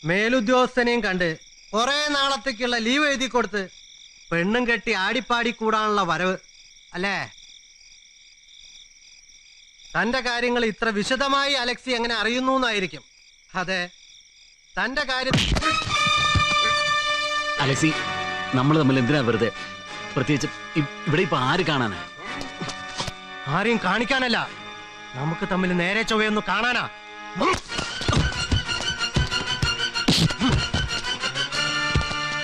മേലുദ്യോഗസ്ഥനെയും കണ്ട് കുറെ നാളത്തേക്കുള്ള ലീവ് എഴുതി കൊടുത്ത് പെണ്ണും കെട്ടി ആടിപ്പാടി കൂടാനുള്ള വരവ് അല്ലേ? തന്റെ കാര്യങ്ങൾ ഇത്ര വിശദമായി അലക്സി എങ്ങനെ അറിയുന്നു എന്നായിരിക്കും. അതെ, തന്റെ കാര്യം. അലക്സി, നമ്മൾ തമ്മിൽ എന്തിനാ വെറുതെ? പ്രത്യേകിച്ച് ഇവിടെ ഇപ്പൊ ആര് കാണാനാ? ആരെയും കാണിക്കാനല്ല, നമുക്ക് തമ്മിൽ നേരെ ചൊവ്വയൊന്നു കാണാനാ.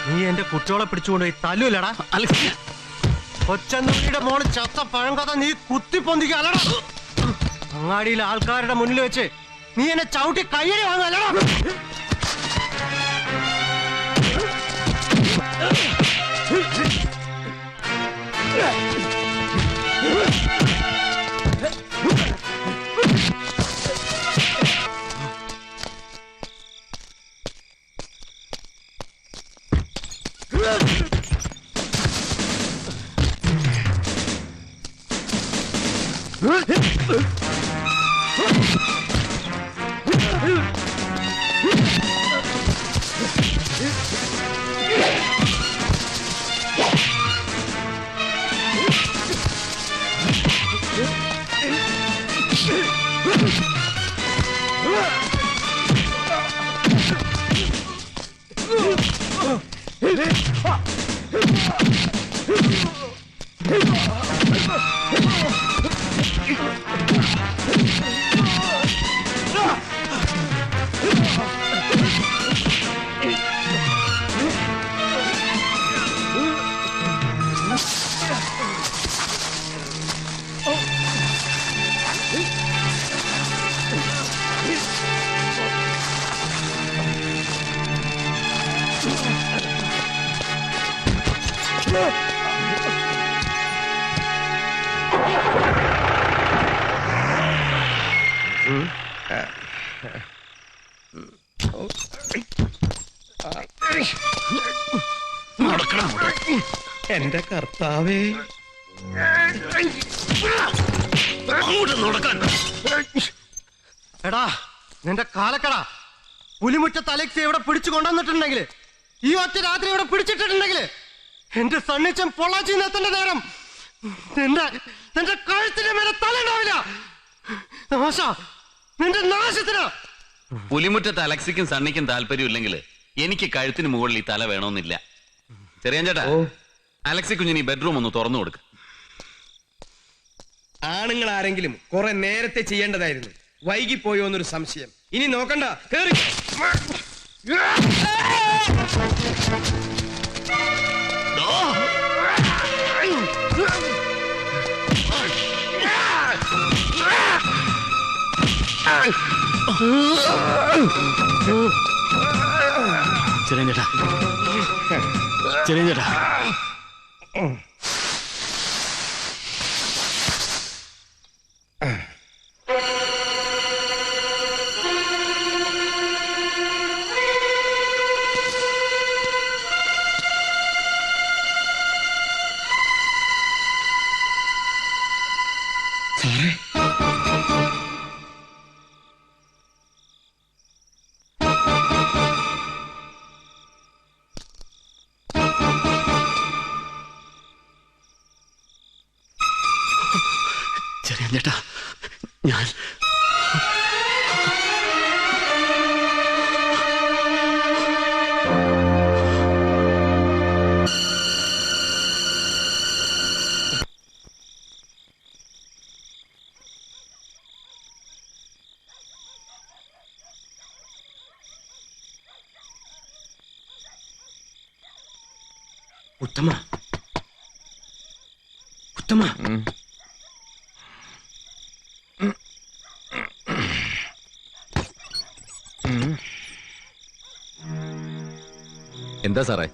നീ എന്റെ കുട്ടികളെ പിടിച്ചുകൊണ്ടുപോയി തല്ലൂലടാ. അലക്സി, കൊച്ചന്തുണിയുടെ മോള് ചത്ത പഴങ്കഥ നീ കുത്തിപ്പൊന്തിക്കല്ലടാ. അങ്ങാടിയിലെ ആൾക്കാരുടെ മുന്നിൽ വെച്ച് നീ എന്നെ ചവിട്ടി കയ്യടി വാങ്ങല്ലടാ. എന്റെ കർത്താവേ, എടാ നിന്റെ കാലക്കടാ, പുലിമുറ്റത്ത് അലക്സി ഇവിടെ പിടിച്ചു കൊണ്ടുവന്നിട്ടുണ്ടെങ്കിൽ, ഈ ഒറ്റ രാത്രി ഇവിടെ പിടിച്ചിട്ടുണ്ടെങ്കിൽ എന്റെ സണ്ണിച്ചൻ പൊള്ളാച്ചിന്ന് എത്തേണ്ട നേരം നിന്റെ കഴുത്തിന്റെ മേലെ തലയുണ്ടാവില്ല. നിന്റെ നാശത്തിനാ. പുലിമുറ്റത്ത് അലക്സിക്കും സണ്ണിക്കും താല്പര്യമില്ലെങ്കിൽ എനിക്ക് കഴുത്തിന് മുകളിൽ ഈ തല വേണമെന്നില്ല. ചെറിയാൻ ചേട്ടാ, അലക്സി കുഞ്ഞിന് ഈ ബെഡ്റൂം ഒന്ന് തുറന്നു കൊടുക്ക്. ആണുങ്ങൾ ആരെങ്കിലും കുറെ നേരത്തെ ചെയ്യേണ്ടതായിരുന്നു. വൈകിപ്പോയോ എന്നൊരു സംശയം. ഇനി നോക്കണ്ട, കേറി. ചെറിയാൻ ചേട്ടാ, ചെറിയാൻ ചേട്ടാ, ചെറിയാൻ ചേട്ടാ, ഞാൻ ഉത്തമ, ഉത്തമ, എന്താ സാറേ?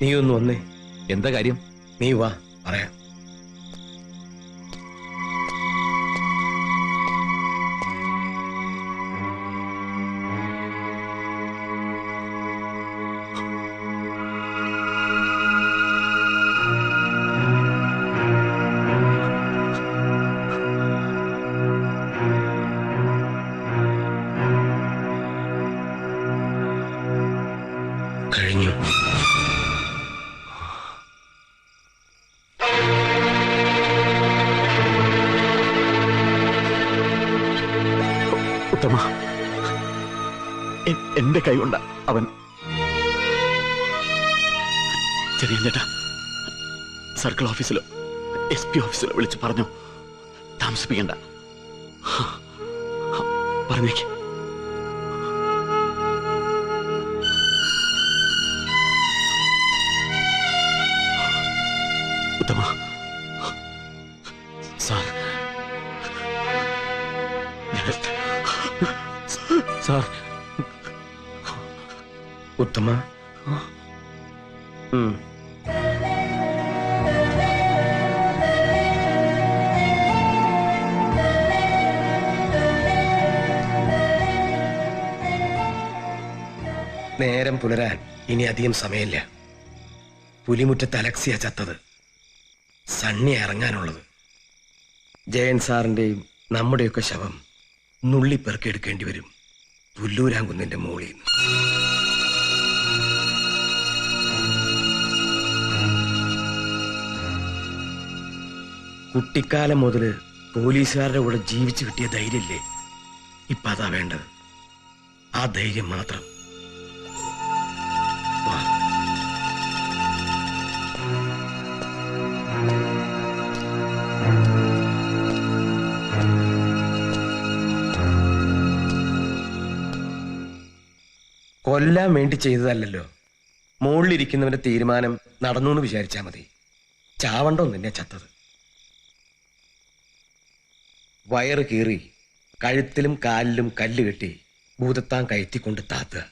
നീ ഒന്ന് വന്നേ. എന്താ കാര്യം? നീ വാ, പറയാം. കഴിഞ്ഞു. ഉത്തമ, എന്റെ കൈ കൊണ്ട അവൻ. ചെറിയ ചേട്ടാ, സർക്കിൾ ഓഫീസിലോ SP ഓഫീസിലോ വിളിച്ച് പറഞ്ഞു താമസിപ്പിക്കണ്ട. പറഞ്ഞേക്ക്. ഉത്തമ സാർ, സാർ. ഉത്തമ, നേരം പുലരാൻ ഇനി അധികം സമയമില്ല. പുലിമുറ്റത്ത് അലക്സിയ ചത്തത്, സണ്ണി ഇറങ്ങാനുള്ളത്. ജയൻ സാറിന്റെയും നമ്മുടെയൊക്കെ ശവം നുള്ളിപ്പെറുക്കിയെടുക്കേണ്ടി വരും പുല്ലൂരാങ്കുന്നിന്റെ മുകളിൽ നിന്ന്. കുട്ടിക്കാലം മുതല് പോലീസുകാരുടെ കൂടെ ജീവിച്ചു കിട്ടിയ ധൈര്യല്ലേ ഇപ്പൊ അതാ വേണ്ടത്. ആ ധൈര്യം മാത്രം. വാ. കൊല്ലാൻ വേണ്ടി ചെയ്തതല്ലല്ലോ. മുകളിലിരിക്കുന്നവന്റെ തീരുമാനം നടന്നു എന്ന് വിചാരിച്ചാ മതി. ചാവണ്ടോ നിന്നെ ചത്തത്. വയറ് കീറി കഴുത്തിലും കാലിലും കല്ല് കെട്ടി ഭൂതത്താൻ കയറ്റിക്കൊണ്ട് താത്തുക.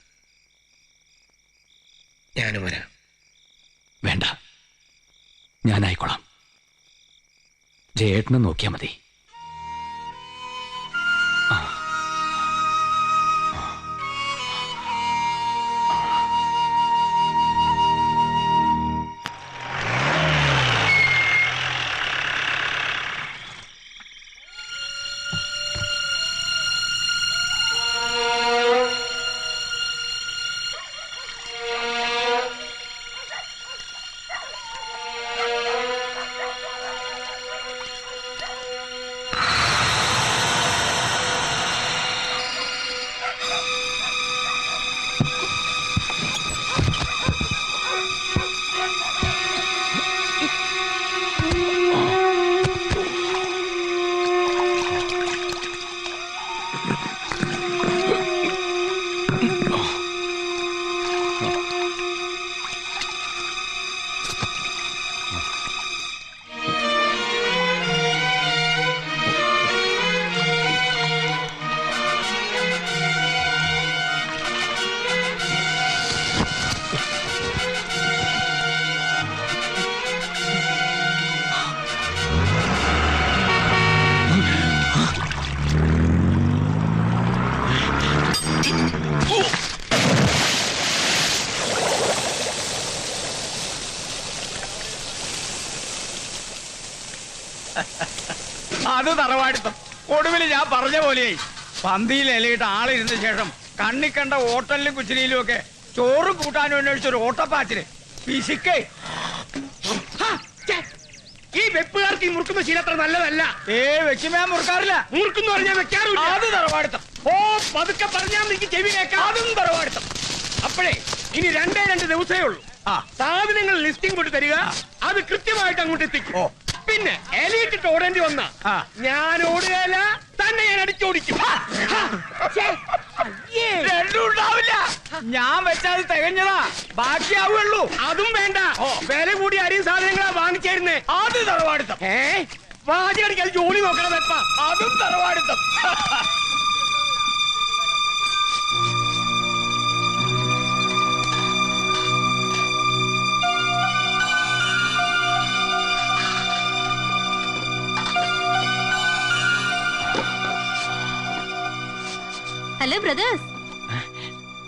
ഞാനും വരാം. വേണ്ട, ഞാനായിക്കോളാം. ജയേട്ടനെ നോക്കിയാ മതി. അത് തറവാടിത്തം. ഒടുവിൽ ഞാൻ പറഞ്ഞ പോലെയായി. പന്തിയിൽ ഇലയിട്ട് ആളിരുന്ന ശേഷം കണ്ണിക്കണ്ട ഹോട്ടലിലും കുച്ചിരിയിലും ഒക്കെ ചോറും കൂട്ടാനും അന്വേഷിച്ചൊരു ഓട്ടപ്പാച്ചില് പിശിക്കേ. ഈ വെപ്പുകാർക്ക് ഈ മുറുക്കുന്ന ശീലത്ര നല്ലതല്ല. വെക്കുമ്പോ മുറുക്കാറില്ല. മുറുക്കുന്നു പറഞ്ഞാൽ വെക്കാറില്ല. അത് തറവാടിത്തം. ഓ, പതുക്കെ പറഞ്ഞാൽ എനിക്ക് ചെവി കേൾക്കാം. അതും തറവാടിത്തം. അപ്പോഴേ ഇനി 2 ദിവസമേ ഉള്ളൂ. സാധനങ്ങൾ ലിസ്റ്റിംഗ് കൊണ്ട് തരിക. അത് കൃത്യമായിട്ട് അങ്ങോട്ട് എത്തിക്കും. പിന്നെ എലിയിട്ടിട്ട് ഓടേണ്ടി വന്ന ഞാൻ ഓടുകയല്ല, തന്നെ ഞാൻ അടിച്ചോടിക്കും. ഉണ്ടാവില്ല. ഞാൻ വെച്ചാൽ തികഞ്ഞതാ, ബാക്കിയാവുള്ളൂ. അതും വേണ്ട. വില കൂടി അരിയും സാധനങ്ങളാ വാങ്ങിച്ചേരുന്നേ. അത് തറവാടിത്തം. വാചകടിക്കാതെ ജോലി നോക്കണം വെപ്പ. അതും തറവാടിത്തം. ഹലോ ബ്രദേഴ്സ്,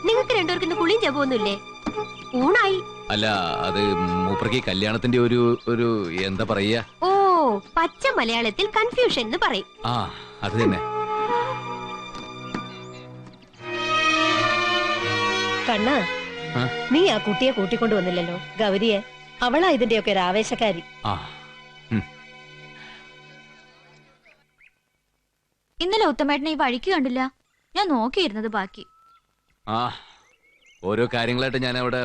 നിങ്ങൾക്ക് രണ്ടുപേർക്ക് ഇന്ന് കുളിയും ജപമൊന്നുമില്ലേ? ഊണായി. അല്ല, അത് മൂപ്പർക്ക് കല്യാണത്തിന്റെ ഒരു എന്താ പറയാ, ഓ, പച്ച മലയാളത്തിൽ കൺഫ്യൂഷൻ എന്ന് പറയും. ആ അത് തന്നെ. കണ്ണ, നീ ആ കുട്ടിയെ കൂട്ടിക്കൊണ്ടു വന്നില്ലല്ലോ, ഗൗരിയെ. അവളാ ഇതിന്റെയൊക്കെ ഒരു ആവേശക്കാരി. ആ ഇന്നലെ ഉത്തമേട്ടനെ ഈ വഴിക്ക് കണ്ടില്ല. ഞാൻ നോക്കിയിരുന്നത് ബാക്കി. ആ ഓരോ കാര്യങ്ങളായിട്ട് ഞാൻ അവിടെ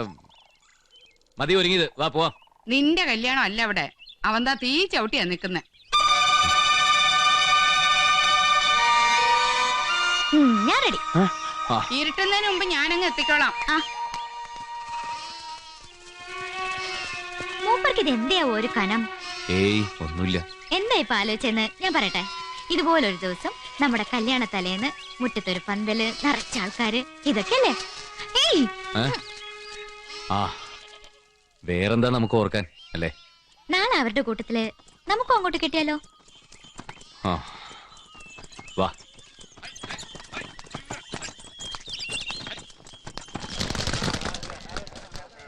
മതി ഒരുങ്ങിയത്. വാ പോവാ. നിന്റെ കല്യാണം അല്ല അവിടെ, അവന്താ തീ ചവിട്ടിയാ നിക്കുന്നെ. ഞാൻ റെഡി. ഇരുട്ടുന്നതിന് മുമ്പ് ഞാനങ്ങ് എത്തിക്കോളാം. മൂപ്പർക്ക് ഇത് എന്തെയാവോ ഒരു കനം? ഏയ് ഒന്നുമില്ല. എന്താ ഇപ്പൊ ആലോചിച്ചെന്ന് ഞാൻ പറയട്ടെ. ഇതുപോലൊരു ദിവസം നമ്മുടെ കല്യാണ തലേന്ന് മുറ്റത്തൊരു പന്തല്, നിറച്ച ആൾക്കാര്, ഇതൊക്കെയല്ലേ? ഏയ് ആ വേറെന്താ നമുക്ക് ഓർക്കാൻ അല്ലേ? നാളെ അവരുടെ കൂട്ടത്തില് നമുക്കും അങ്ങോട്ട് കിട്ടിയാലോ? ആ വാ.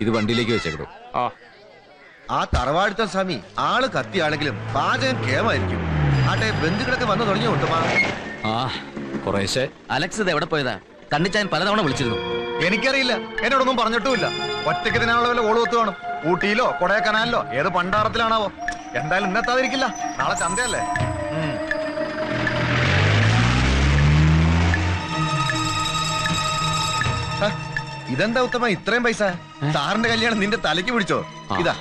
ഇത് വണ്ടിയിലേക്ക് വെച്ചേക്കോ. ആ തറവാടുത്ത സ്വാമി ആള് കത്തിയാണെങ്കിലും പാചകം കേമായിരിക്കും. ആട്ടെ, ബന്ധുക്കളൊക്കെ വന്നു തുടങ്ങിയോ ഉത്തമ? ആ കുറേശ്ശെ. അലക്സ് ഇത് എവിടെ പോയതാ? കണ്ണിച്ചാൻ പലതവണ വിളിച്ചിരുന്നു. എനിക്കറിയില്ല, എന്നോടൊന്നും പറഞ്ഞിട്ടുമില്ല. ഒറ്റയ്ക്ക് ഇതിനുള്ള വല്ല ഓള് കാണും. ഊട്ടിയിലോ കൊടൈക്കനാലിലോ ഏത് പണ്ടാറത്തിലാണാവോ. എന്തായാലും ഇന്നെത്താതിരിക്കില്ല, നാളെ ചന്തയല്ലേ. ഇതെന്താ ഉത്തമ ഇത്രയും പൈസ? സാറിന്റെ കല്യാണം നിന്റെ തലയ്ക്ക് പിടിച്ചോ? ഇതാ.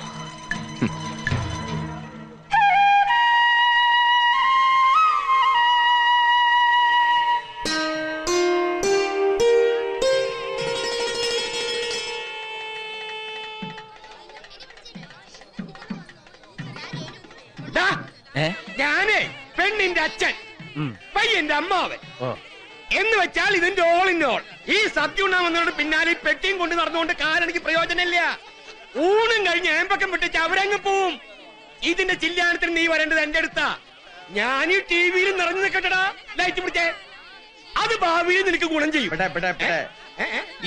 ഞാനേ പെണ്ണിന്റെ അച്ഛൻ, പയ്യന്റെ അമ്മാവൻ എന്ന് വെച്ചാൽ ഇതിന്റെ ഓൾ ഇൻ ഓൾ. ഈ സദ്യ ഉണ്ടാകുന്നതിനോട് പിന്നാലെ പെട്ടിയും കൊണ്ട് നടന്നുകൊണ്ട് കാലെനിക്ക് പ്രയോജനമില്ല. ഊണും കഴിഞ്ഞ് ഏമ്പക്കം വിട്ടിച്ച് അവരങ്ങ് പോവും. ഇതിന്റെ ചില്ലാനത്തിന് നീ വരേണ്ടത് എന്റെ അടുത്താ. ഞാൻ ഈ ടിവിയിൽ നിറഞ്ഞു നിൽക്കട്ടടാ. ലൈറ്റ് പിടിച്ചേ, അത് ഭാവിയിൽ നിനക്ക് ഗുണം ചെയ്യും.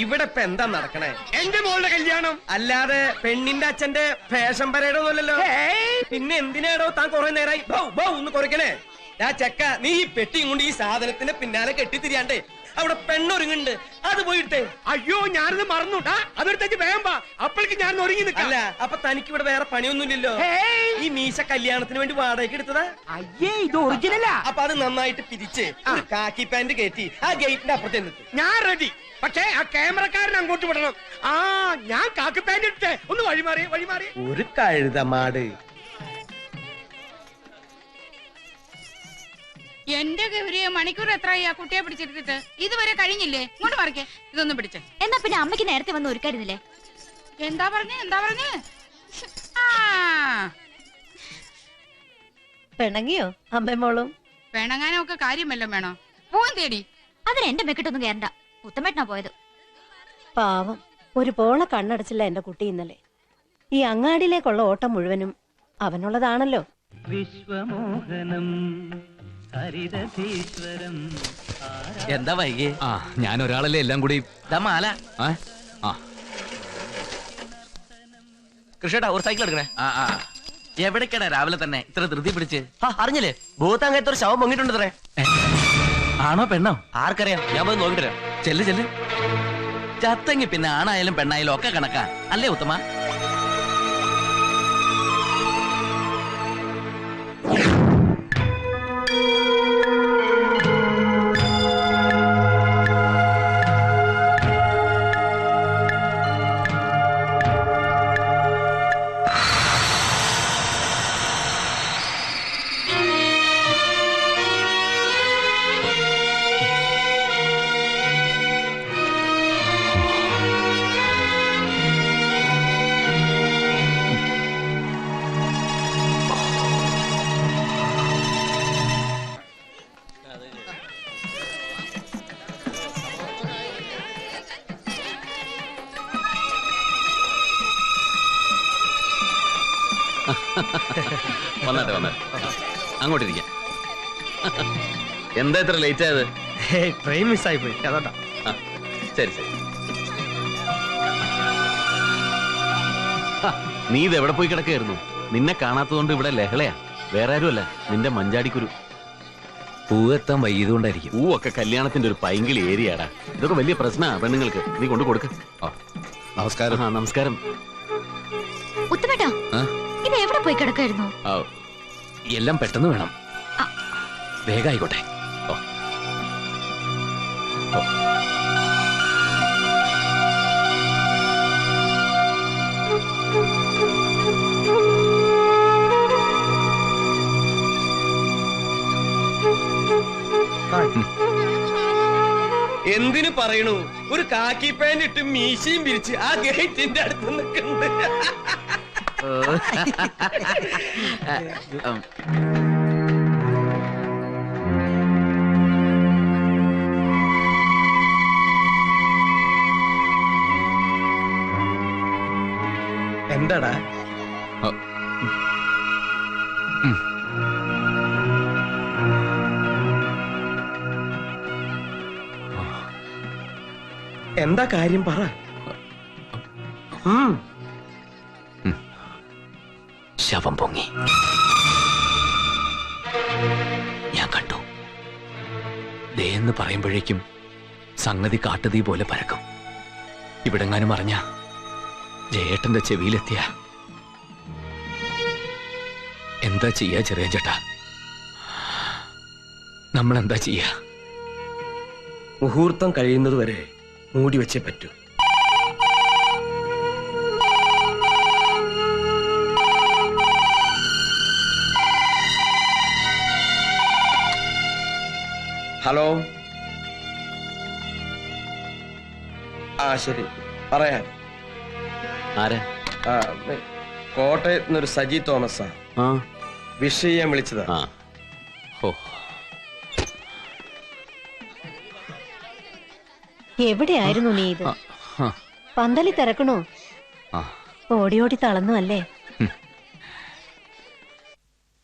ഇവിടെ ഇപ്പൊ എന്താ നടക്കണേ? എന്റെ മോളുടെ കല്യാണം. അല്ലാതെ പെണ്ണിന്റെ അച്ഛന്റെ ഫാഷൻ പരേഡ് ഒന്നുമല്ലല്ലോ. പിന്നെ എന്തിനാടോ താൻ കുറെ നേരമായി ഒന്ന് കുറയ്ക്കണേ? ആ ചെക്ക, നീ ഈ പെട്ടിയും കൊണ്ട് ഈ സാധനത്തിന്റെ പിന്നാലെ കെട്ടിത്തിരിയാണ്ടേ അവിടെ പെണ്ണൊരുങ്ങുണ്ട്, അത് പോയിട്ടേ. അയ്യോ, ഞാനിത് മറന്നുട്ടാ. അതെടുത്തേക്ക് വേഗം വാ, അപ്പോഴേക്ക് ഞാൻ ഒരുങ്ങി നിൽക്കാം. അല്ല, അപ്പൊ തനിക്ക് ഇവിടെ വേറെ പണിയൊന്നുമില്ലല്ലോ. ഈ മീശ കല്യാണത്തിന് വേണ്ടി വാടകയ്ക്ക് എടുത്തതാ? അയ്യേ, ഇത് ഒറിജിനലാ. അപ്പൊ അത് നന്നായിട്ട് പിരിച്ച് ഒരു കാക്കി പാന്റ് കയറ്റി ആ ഗേറ്റിന്റെ അപ്പുറത്ത് നിന്നിട്ട്. ഞാൻ റെഡി. പക്ഷേ ആ ക്യാമറക്കാരൻ അങ്ങോട്ട് വിടണം. ആ, ഞാൻ കാക്കി പാന്റ് ഇട്ടേ. ഒന്ന് വഴിമാറി. ഒരു കഴുതമാട്. എന്റെ ഗൗരിയെ മണിക്കൂർ എത്രയാ കുട്ടിയെ പിടിച്ചെടുത്തിട്ട്? ഇതുവരെ കഴിഞ്ഞില്ലേ? ഇങ്ങോട്ട് മറിക്കേ, ഇതൊന്നും പിടിച്ചേ. എന്നാ പിന്നെ അമ്മയ്ക്ക് നേരത്തെ വന്ന് ഒരുക്കായിരുന്നില്ലേ? എന്താ പറഞ്ഞേ? ആ, പിണങ്ങിയോ അമ്മേമോളും? പിണങ്ങാനൊക്കെ കാര്യമല്ലോ വേണോ? പോവാൻ തേടി. അതിന് എന്റെ മെക്കിട്ടൊന്നും കേറണ്ട. ഉത്തമേട്ടനാ പോയത്. പാവം, ഒരു പോള കണ്ണടച്ചില്ല എന്റെ കുട്ടി ഇന്നലെ. ഈ അങ്ങാടിയിലേക്കുള്ള ഓട്ടം മുഴുവനും അവനുള്ളതാണല്ലോ. വിശ്വമോഹനം ഹരിതീശ്വരം. എന്താ വൈകി? ആ ഞാൻ ഒരാളല്ലേ എല്ലാം കൂടി. മാല കൃഷ്ണേട്ടാ, ഒരു സൈക്കിൾ എടുക്കണേ. എവിടേക്കടാ രാവിലെ തന്നെ ഇത്ര ധൃതി പിടിച്ച്? അറിഞ്ഞില്ലേ, ഭൂത്താങ്കത്ത് ഒരു ശവം പൊങ്ങിട്ടുണ്ടത്രേ. ആണോ പെണ്ണോ? ആർക്കറിയാം, ഞാൻ പോയി നോക്കിട്ട് വരാം. ചെല്ല്. ചത്തെങ്കി പിന്നെ ആണായാലും പെണ്ണായാലും ഒക്കെ കണക്കാ അല്ലേ ഉത്തമ? വന്നാട്ടെ അങ്ങോട്ടിരിക്കാം. എന്താ ഇത്ര ലേറ്റ് ആയത്? ട്രെയിൻ മിസ്സായി പോയി, അതോട്ടാ. ശരി. നീ ഇത് എവിടെ പോയി കിടക്കായിരുന്നു? നിന്നെ കാണാത്തതുകൊണ്ട് ഇവിടെ ലഹളയാ, വേറെ ആരുമല്ല, നിന്റെ മഞ്ചാടിക്കുരു. പൂവെത്താൻ വൈകിയതുകൊണ്ടായിരിക്കും. പൂവൊക്കെ കല്യാണത്തിന്റെ ഒരു പൈങ്കിളി ഏരിയാടാ. ഇതൊക്കെ വലിയ പ്രശ്നമാ പെണ്ണുങ്ങൾക്ക്. നീ കൊണ്ടു കൊടുക്ക. നമസ്കാരം. നമസ്കാരം. ഉത്തമേട്ടാ, ഇത് എവിടെ പോയി കിടക്കായിരുന്നു? എല്ലാം പെട്ടെന്ന് വേണം. വേഗായിക്കോട്ടെ. എന്തിനു പറയണു, ഒരു കാക്കി പാന്റ് ഇട്ട് മീശയും പിരിച്ച് ആ ഗേറ്റിന്റെ അടുത്ത് നിൽക്കുന്നുണ്ട്. എന്താടാ? എന്താ കാര്യം പറ. ശവം പൊങ്ങി. ഞാൻ കണ്ടു. ദേന്ന് പറയുമ്പോഴേക്കും സംഗതി കാട്ടുതീ പോലെ പരക്കും. ഇവിടെങ്ങാനും അറിഞ്ഞ ജയേട്ടന്റെ ചെവിയിലെത്തിയ എന്താ ചെയ്യാ ചെറിയ ചേട്ടാ? നമ്മൾ എന്താ ചെയ്യാ? മുഹൂർത്തം കഴിയുന്നത് വരെ മൂടി വെച്ചേ പറ്റൂ. ഹലോ. ശരി, പറയാം. ആരാ? കോട്ടയത്ത് നിന്നൊരു സജി തോമസാ. വിഷയം ഞാൻ വിളിച്ചതാ. എവിടെയായിരുന്നു നീ? ഇത് പന്തലി തിരക്കണോ? ഓടി ഓടി തളർന്നു അല്ലേ?